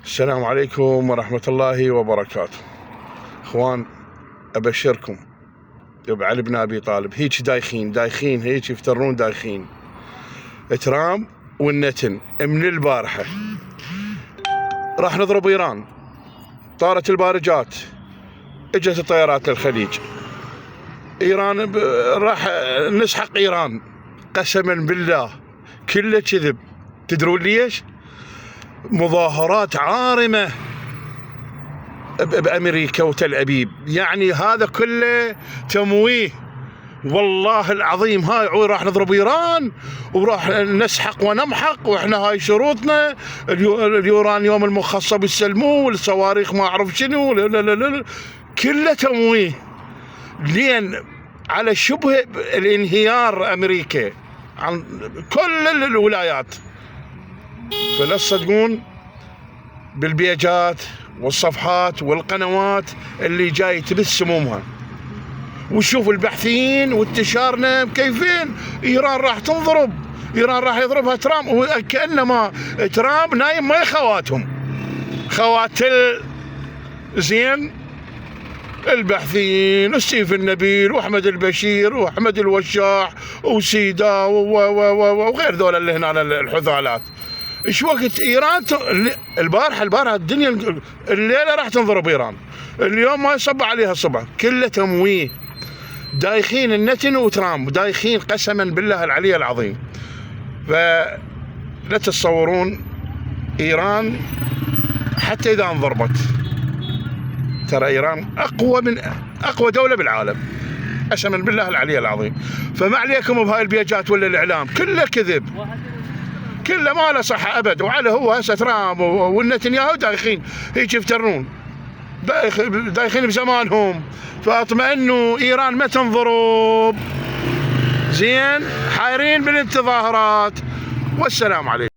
السلام عليكم ورحمة الله وبركاته. اخوان، ابشركم بعلي بن ابي طالب هيك دايخين هيك يفترون دايخين. ترامب والنتن من البارحة راح نضرب ايران، طارت البارجات، اجت الطيارات للخليج، ايران راح نسحق ايران. قسما بالله كله كذب. تدرون ليش؟ مظاهرات عارمة بأمريكا وتل أبيب، يعني هذا كله تمويه. والله العظيم هاي راح نضرب إيران وراح نسحق ونمحق، وإحنا هاي شروطنا، اليورانيوم المخصب يسلموه، والصواريخ ما أعرف شنو، لا لا لا، كله تمويه. لين على شبه الانهيار أمريكا عن كل الولايات. فلا تصدقون بالبيجات والصفحات والقنوات اللي جاي تبث سمومها، وشوفوا الباحثين وانتشارنا كيفين. ايران راح تنضرب، ايران راح يضربها ترامب، وكأنما ترامب نايم ما خواتهم خواتل. زين، الباحثين وسيف النبيل واحمد البشير واحمد الوشاح وسيدا وغير ذولا اللي هنا الحثالات. ايش وقت ايران البارحه الدنيا الليله راح تنضرب ايران، اليوم ما يصب عليها الصبح. كله تمويه. دايخين النتن وترامب دايخين قسما بالله العلي العظيم. فلا تتصورون ايران حتى اذا انضربت، ترى ايران اقوى دوله بالعالم قسما بالله العلي العظيم. فما عليكم بهاي البيجات ولا الاعلام، كله كذب، كله ما له صحة أبد. وعلى هو هسه ترامب والنتنياهو دايخين هيك يفترون، دايخين بزمانهم. فاطمئنوا، إيران ما تنضرب. زين، حايرين بالتظاهرات. والسلام عليكم.